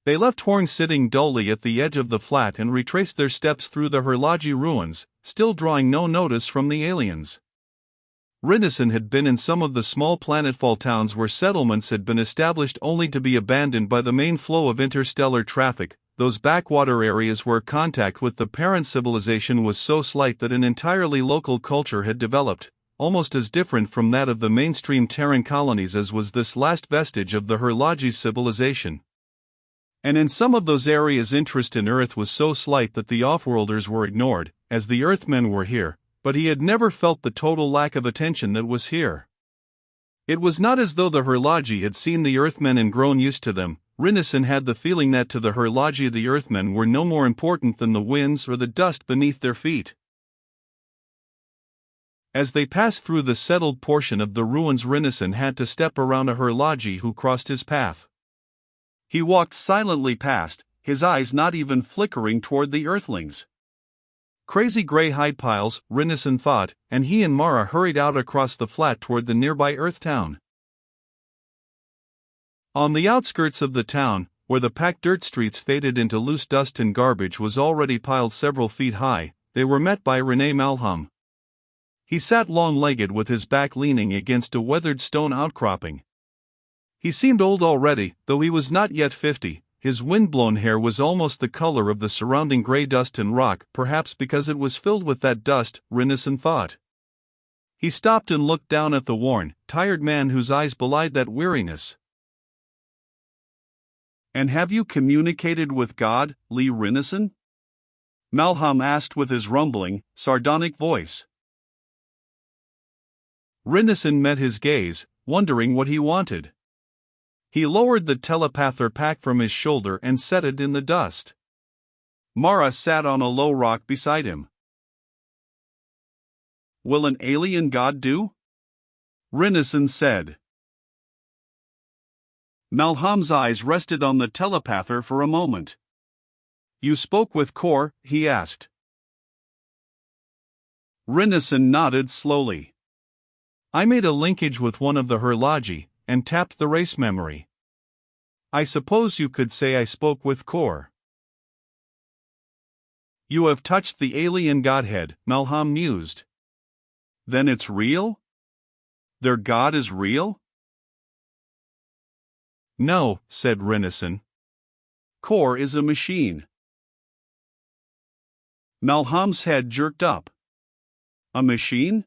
They left Horn sitting dully at the edge of the flat and retraced their steps through the Herlaji ruins, still drawing no notice from the aliens. Rinneson had been in some of the small planetfall towns where settlements had been established only to be abandoned by the main flow of interstellar traffic, those backwater areas where contact with the parent civilization was so slight that an entirely local culture had developed, almost as different from that of the mainstream Terran colonies as was this last vestige of the Herlaji civilization. And in some of those areas interest in Earth was so slight that the offworlders were ignored, as the Earthmen were here, but he had never felt the total lack of attention that was here. It was not as though the Herlaji had seen the Earthmen and grown used to them. Rinneson had the feeling that to the Herlaji the Earthmen were no more important than the winds or the dust beneath their feet. As they passed through the settled portion of the ruins, Rinneson had to step around a Herlaji who crossed his path. He walked silently past, his eyes not even flickering toward the Earthlings. Crazy gray hide piles, Rinneson thought, and he and Mara hurried out across the flat toward the nearby Earth town. On the outskirts of the town, where the packed dirt streets faded into loose dust and garbage was already piled several feet high, they were met by Rene Malham. He sat long-legged with his back leaning against a weathered stone outcropping. He seemed old already, though he was not yet 50. His wind-blown hair was almost the color of the surrounding gray dust and rock, perhaps because it was filled with that dust, Rinneson thought. He stopped and looked down at the worn, tired man whose eyes belied that weariness. "And have you communicated with God, Lee Rinneson?" Malham asked with his rumbling, sardonic voice. Rinneson met his gaze, wondering what he wanted. He lowered the telepather pack from his shoulder and set it in the dust. Mara sat on a low rock beside him. "Will an alien god do?" Rinneson said. Malham's eyes rested on the telepather for a moment. "You spoke with Kor?" he asked. Rinneson nodded slowly. "I made a linkage with one of the Herlaji, and tapped the race memory. I suppose you could say I spoke with Kor." "You have touched the alien godhead," Malham mused. "Then it's real? Their god is real?" "No," said Rinneson. "Kor is a machine." Malham's head jerked up. "A machine?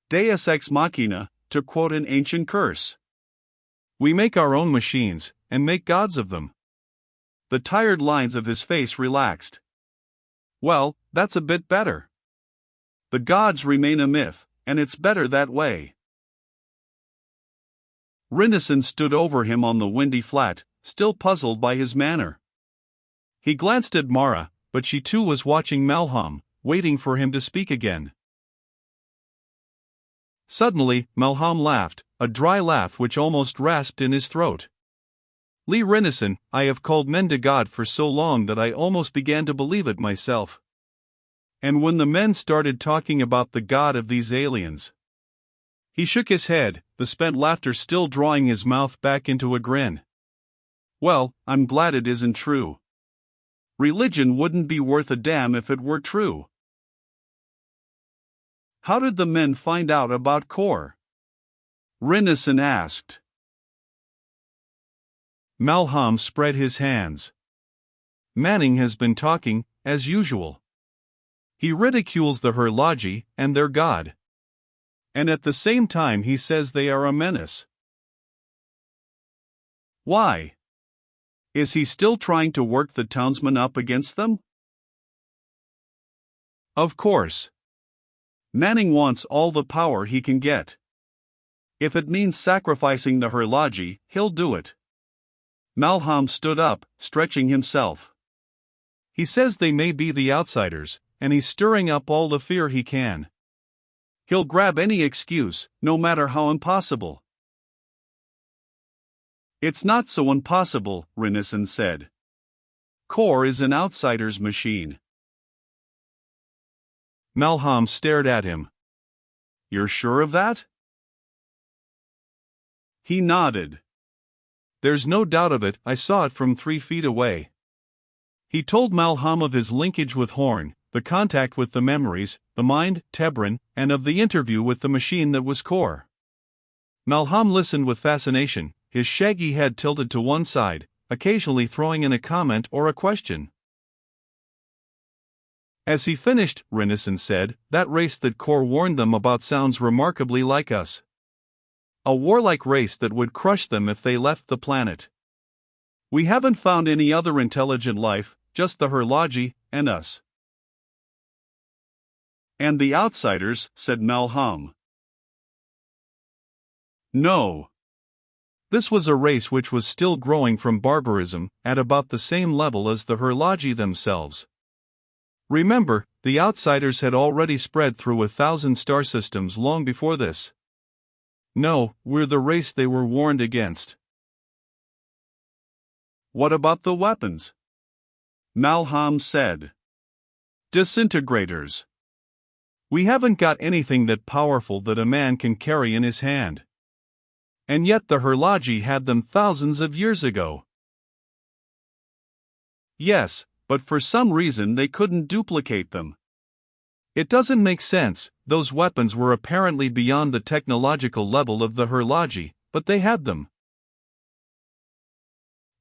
Deus ex machina, to quote an ancient curse. We make our own machines, and make gods of them." The tired lines of his face relaxed. "Well, that's a bit better. The gods remain a myth, and it's better that way." Rinneson stood over him on the windy flat, still puzzled by his manner. He glanced at Mara, but she too was watching Malham, waiting for him to speak again. Suddenly, Malham laughed, a dry laugh which almost rasped in his throat. "Lee Rinneson, I have called men to God for so long that I almost began to believe it myself. And when the men started talking about the god of these aliens..." He shook his head, the spent laughter still drawing his mouth back into a grin. "Well, I'm glad it isn't true. Religion wouldn't be worth a damn if it were true." "How did the men find out about Kor?" Rinneson asked. Malham spread his hands. "Manning has been talking, as usual. He ridicules the Herlaji and their god. And at the same time he says they are a menace." "Why? Is he still trying to work the townsmen up against them?" "Of course. Manning wants all the power he can get. If it means sacrificing the Herlaji, he'll do it." Malham stood up, stretching himself. "He says they may be the outsiders, and he's stirring up all the fear he can. He'll grab any excuse, no matter how impossible." "It's not so impossible," Rinneson said. "Kor is an outsider's machine." Malham stared at him. "You're sure of that?" He nodded. There's no doubt of it, I saw it from 3 feet away. He told Malham of his linkage with Horn, the contact with the memories, the mind, Tebran, and of the interview with the machine that was Kor. Malham listened with fascination, his shaggy head tilted to one side, occasionally throwing in a comment or a question. As he finished, Rinison said, that race that Kor warned them about sounds remarkably like us. A warlike race that would crush them if they left the planet. We haven't found any other intelligent life, just the Herlogi, and us. And the outsiders, said Malham. No. This was a race which was still growing from barbarism, at about the same level as the Herlogi themselves. Remember, the outsiders had already spread through 1,000 star systems long before this. No, we're the race they were warned against. What about the weapons? Malham said. Disintegrators. We haven't got anything that powerful that a man can carry in his hand. And yet the Herlogi had them thousands of years ago. Yes, but for some reason they couldn't duplicate them. It doesn't make sense, those weapons were apparently beyond the technological level of the Herlogi, but they had them.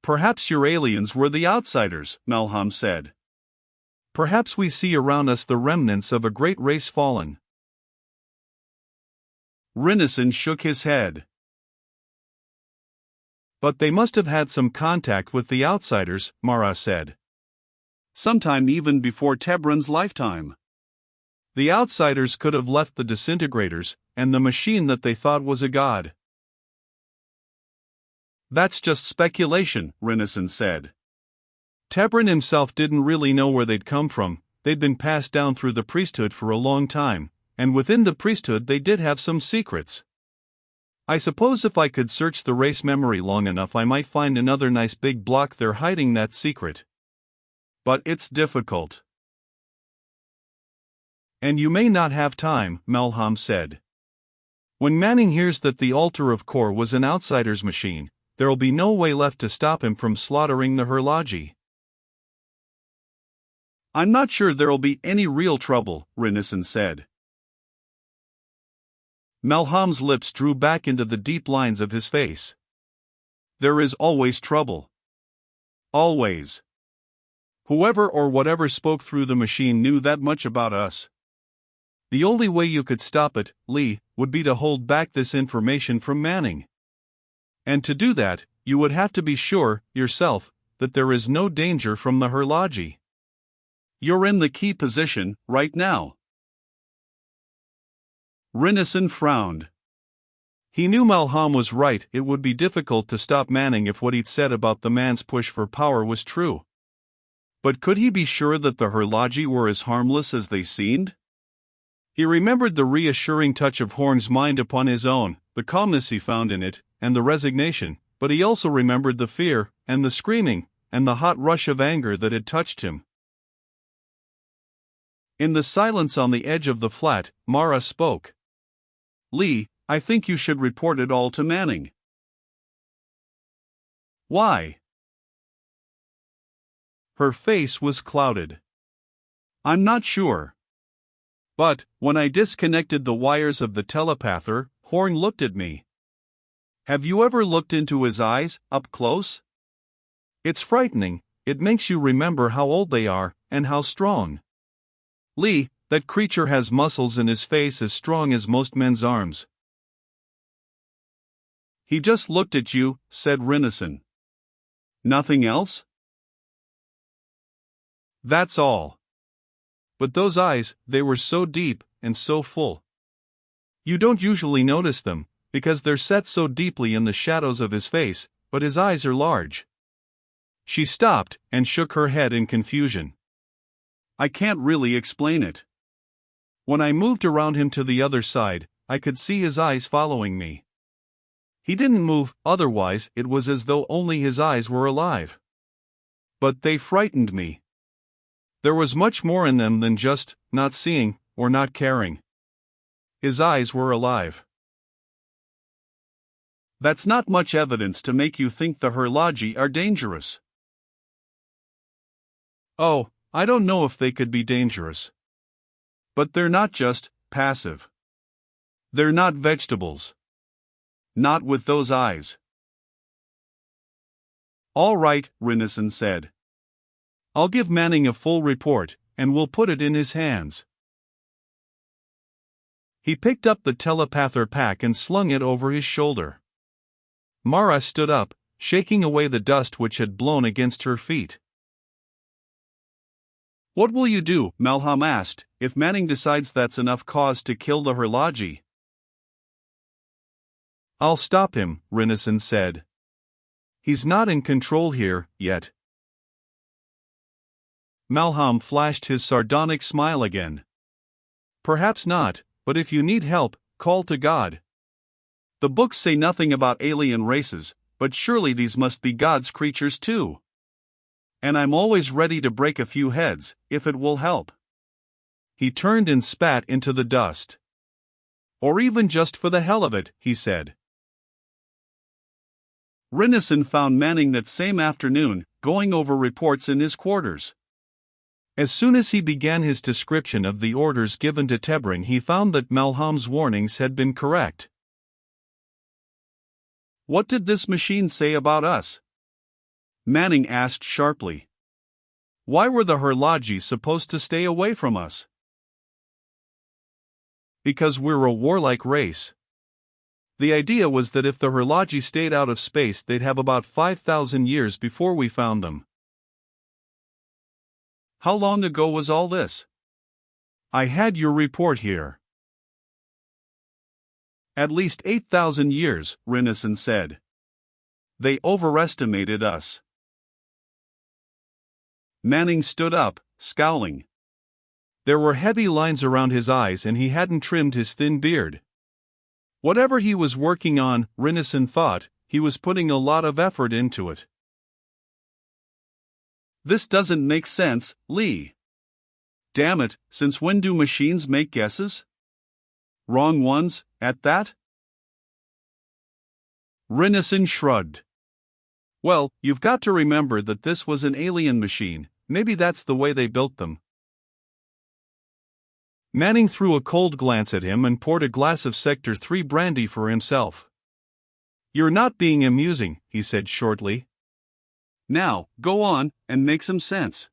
Perhaps your aliens were the outsiders, Malham said. Perhaps we see around us the remnants of a great race fallen. Rinison shook his head. But they must have had some contact with the outsiders, Mara said. Sometime even before Tebran's lifetime. The outsiders could have left the disintegrators, and the machine that they thought was a god. That's just speculation, Rinison said. Tebran himself didn't really know where they'd come from, they'd been passed down through the priesthood for a long time, and within the priesthood they did have some secrets. I suppose if I could search the race memory long enough I might find another nice big block there hiding that secret. But it's difficult. And you may not have time, Malham said. When Manning hears that the altar of Kor was an outsider's machine, there'll be no way left to stop him from slaughtering the Herlogi. I'm not sure there'll be any real trouble, Rinison said. Malham's lips drew back into the deep lines of his face. There is always trouble. Always. Whoever or whatever spoke through the machine knew that much about us. The only way you could stop it, Lee, would be to hold back this information from Manning. And to do that, you would have to be sure, yourself, that there is no danger from the Herlogi. You're in the key position, right now. Rinison frowned. He knew Malham was right, it would be difficult to stop Manning if what he'd said about the man's push for power was true. But could he be sure that the Herlogi were as harmless as they seemed? He remembered the reassuring touch of Horn's mind upon his own, the calmness he found in it, and the resignation, but he also remembered the fear, and the screaming, and the hot rush of anger that had touched him. In the silence on the edge of the flat, Mara spoke. Lee, I think you should report it all to Manning. Why? Her face was clouded. I'm not sure. But, when I disconnected the wires of the telepather, Horn looked at me. Have you ever looked into his eyes, up close? It's frightening, it makes you remember how old they are, and how strong. Lee, that creature has muscles in his face as strong as most men's arms. He just looked at you, said Rinison. Nothing else? That's all. But those eyes, they were so deep, and so full. You don't usually notice them, because they're set so deeply in the shadows of his face, but his eyes are large. She stopped, and shook her head in confusion. I can't really explain it. When I moved around him to the other side, I could see his eyes following me. He didn't move, otherwise it was as though only his eyes were alive. But they frightened me. There was much more in them than just not seeing or not caring. His eyes were alive. That's not much evidence to make you think the Herlogi are dangerous. Oh, I don't know if they could be dangerous. But they're not just passive. They're not vegetables. Not with those eyes. All right, Rinison said. I'll give Manning a full report, and we'll put it in his hands. He picked up the telepather pack and slung it over his shoulder. Mara stood up, shaking away the dust which had blown against her feet. What will you do, Malham asked, if Manning decides that's enough cause to kill the Herlogi? I'll stop him, Rinison said. He's not in control here, yet. Malham flashed his sardonic smile again. Perhaps not, but if you need help, call to God. The books say nothing about alien races, but surely these must be God's creatures too. And I'm always ready to break a few heads, if it will help. He turned and spat into the dust. Or even just for the hell of it, he said. Rinison found Manning that same afternoon, going over reports in his quarters. As soon as he began his description of the orders given to Tebring, he found that Malham's warnings had been correct. What did this machine say about us? Manning asked sharply. Why were the Herlogi supposed to stay away from us? Because we're a warlike race. The idea was that if the Herlogi stayed out of space, they'd have about 5,000 years before we found them. How long ago was all this? I had your report here. At least 8,000 years, Rinison said. They overestimated us. Manning stood up, scowling. There were heavy lines around his eyes and he hadn't trimmed his thin beard. Whatever he was working on, Rinison thought, he was putting a lot of effort into it. This doesn't make sense, Lee. Damn it, since when do machines make guesses? Wrong ones, at that? Rinison shrugged. Well, you've got to remember that this was an alien machine, maybe that's the way they built them. Manning threw a cold glance at him and poured a glass of Sector 3 brandy for himself. You're not being amusing, he said shortly. Now, go on, and make some sense.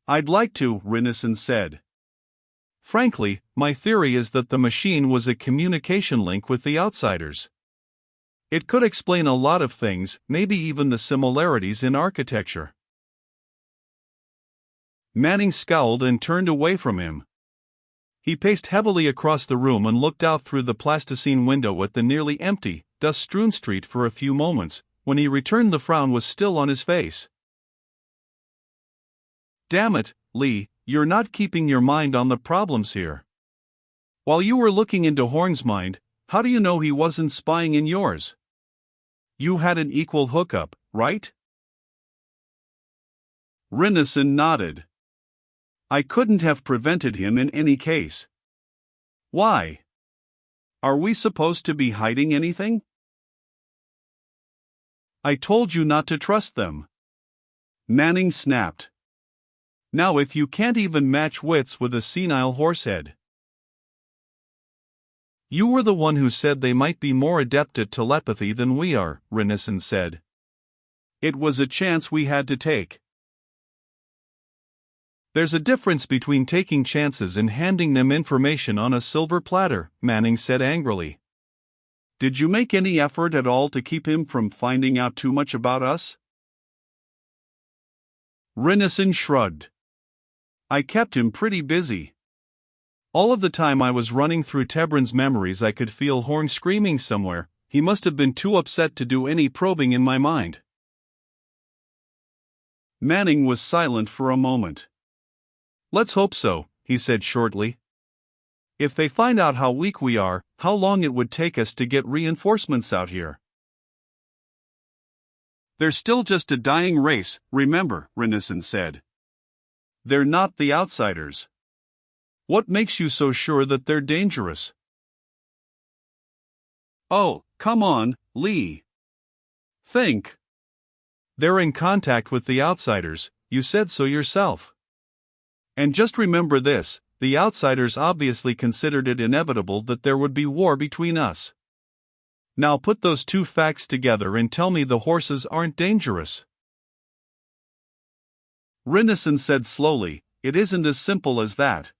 I'd like to, Rinison said. Frankly, my theory is that the machine was a communication link with the outsiders. It could explain a lot of things, maybe even the similarities in architecture. Manning scowled and turned away from him. He paced heavily across the room and looked out through the plasticine window at the nearly empty, dust-strewn street for a few moments. When he returned, the frown was still on his face. Damn it, Lee, you're not keeping your mind on the problems here. While you were looking into Horn's mind, how do you know he wasn't spying in yours? You had an equal hookup, right? Rinison nodded. I couldn't have prevented him in any case. Why? Are we supposed to be hiding anything? I told you not to trust them. Manning snapped. Now if you can't even match wits with a senile horsehead. You were the one who said they might be more adept at telepathy than we are, Rinison said. It was a chance we had to take. There's a difference between taking chances and handing them information on a silver platter, Manning said angrily. Did you make any effort at all to keep him from finding out too much about us? Rinison shrugged. I kept him pretty busy. All of the time I was running through Tebrin's memories, I could feel Horn screaming somewhere. He must have been too upset to do any probing in my mind. Manning was silent for a moment. Let's hope so, he said shortly. If they find out how weak we are, how long it would take us to get reinforcements out here. They're still just a dying race, remember, Rinison said. They're not the outsiders. What makes you so sure that they're dangerous? Oh, come on, Lee. Think. They're in contact with the outsiders, you said so yourself. And just remember this, the outsiders obviously considered it inevitable that there would be war between us. Now put those two facts together and tell me the horses aren't dangerous. Rinneson said slowly, it isn't as simple as that.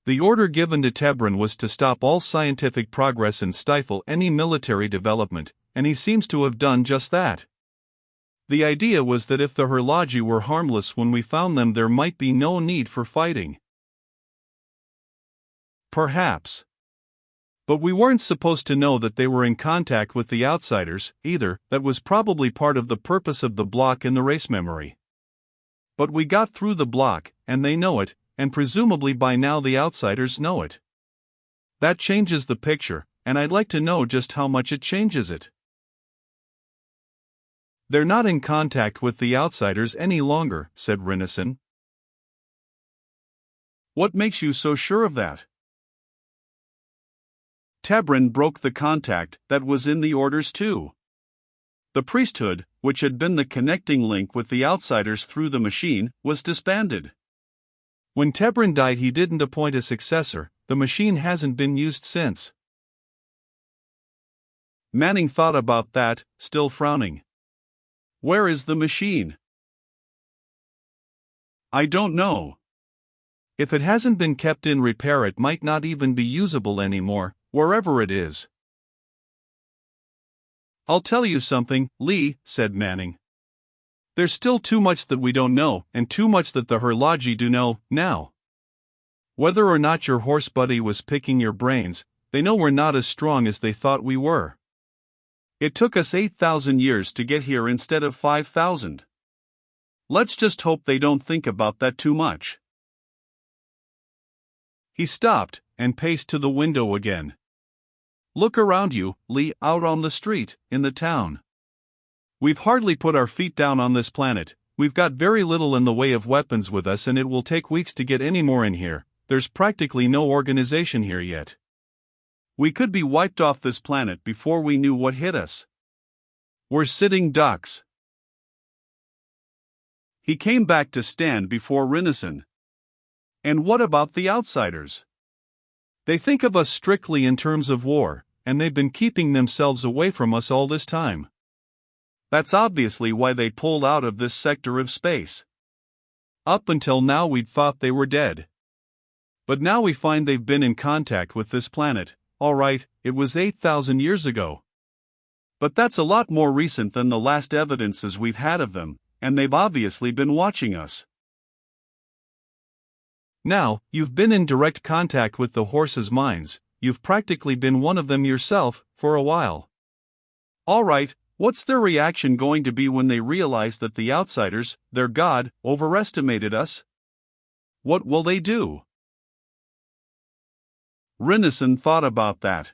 The order given to Tebran was to stop all scientific progress and stifle any military development, and he seems to have done just that. The idea was that if the Herlogi were harmless when we found them, there might be no need for fighting. Perhaps. But we weren't supposed to know that they were in contact with the outsiders, either. That was probably part of the purpose of the block in the race memory. But we got through the block, and they know it, and presumably by now the outsiders know it. That changes the picture, and I'd like to know just how much it changes it. They're not in contact with the outsiders any longer, said Rinneson. What makes you so sure of that? Tebran broke the contact that was in the orders too. The priesthood, which had been the connecting link with the outsiders through the machine, was disbanded. When Tebran died, he didn't appoint a successor. The machine hasn't been used since. Manning thought about that, still frowning. Where is the machine? I don't know. If it hasn't been kept in repair, it might not even be usable anymore, wherever it is. I'll tell you something, Lee, said Manning. There's still too much that we don't know, and too much that the Herlogi do know, now. Whether or not your horse buddy was picking your brains, they know we're not as strong as they thought we were. It took us 8,000 years to get here instead of 5,000. Let's just hope they don't think about that too much. He stopped, and paced to the window again. Look around you, Lee, out on the street, in the town. We've hardly put our feet down on this planet, we've got very little in the way of weapons with us, and it will take weeks to get any more in here. There's practically no organization here yet. We could be wiped off this planet before we knew what hit us. We're sitting ducks. He came back to stand before Rinneson. And what about the outsiders? They think of us strictly in terms of war, and they've been keeping themselves away from us all this time. That's obviously why they pulled out of this sector of space. Up until now we'd thought they were dead. But now we find they've been in contact with this planet. All right, it was 8,000 years ago. But that's a lot more recent than the last evidences we've had of them, and they've obviously been watching us. Now, you've been in direct contact with the horses' minds, you've practically been one of them yourself, for a while. All right, what's their reaction going to be when they realize that the outsiders, their god, overestimated us? What will they do? Rinneson thought about that.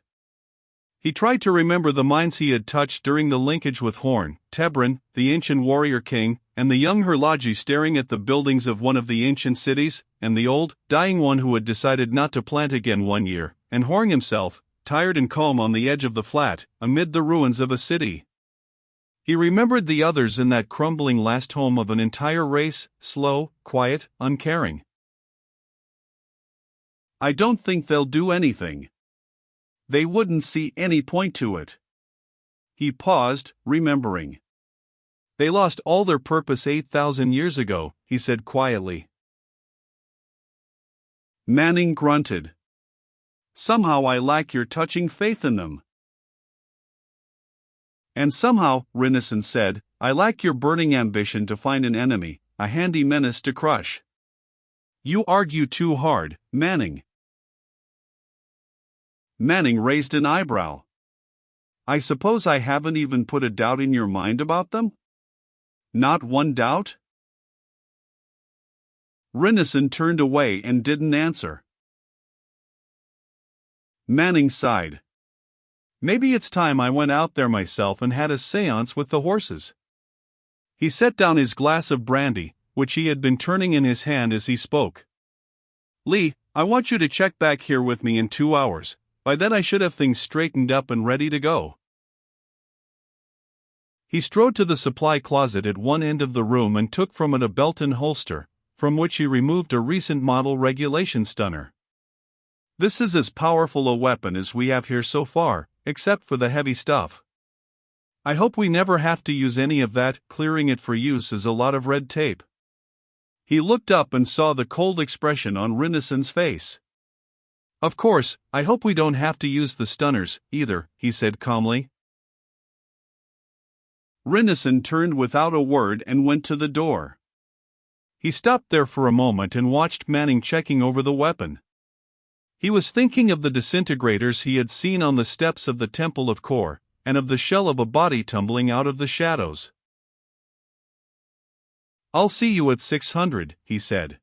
He tried to remember the minds he had touched during the linkage with Horn, Tebran, the ancient warrior king, and the young Herlogi staring at the buildings of one of the ancient cities, and the old, dying one who had decided not to plant again one year, and Horn himself, tired and calm on the edge of the flat, amid the ruins of a city. He remembered the others in that crumbling last home of an entire race, slow, quiet, uncaring. I don't think they'll do anything. They wouldn't see any point to it. He paused, remembering. They lost all their purpose 8,000 years ago, he said quietly. Manning grunted. Somehow I lack your touching faith in them. And somehow, Rinneson said, I lack your burning ambition to find an enemy, a handy menace to crush. You argue too hard, Manning. Manning raised an eyebrow. I suppose I haven't even put a doubt in your mind about them? Not one doubt? Rinneson turned away and didn't answer. Manning sighed. Maybe it's time I went out there myself and had a séance with the horses. He set down his glass of brandy, which he had been turning in his hand as he spoke. Lee, I want you to check back here with me in 2 hours. By then I should have things straightened up and ready to go. He strode to the supply closet at one end of the room and took from it a belt and holster, from which he removed a recent model regulation stunner. This is as powerful a weapon as we have here so far, except for the heavy stuff. I hope we never have to use any of that. Clearing it for use is a lot of red tape. He looked up and saw the cold expression on Rinison's face. Of course, I hope we don't have to use the stunners, either, he said calmly. Rinison turned without a word and went to the door. He stopped there for a moment and watched Manning checking over the weapon. He was thinking of the disintegrators he had seen on the steps of the Temple of Kor, and of the shell of a body tumbling out of the shadows. "I'll see you at 600, he said.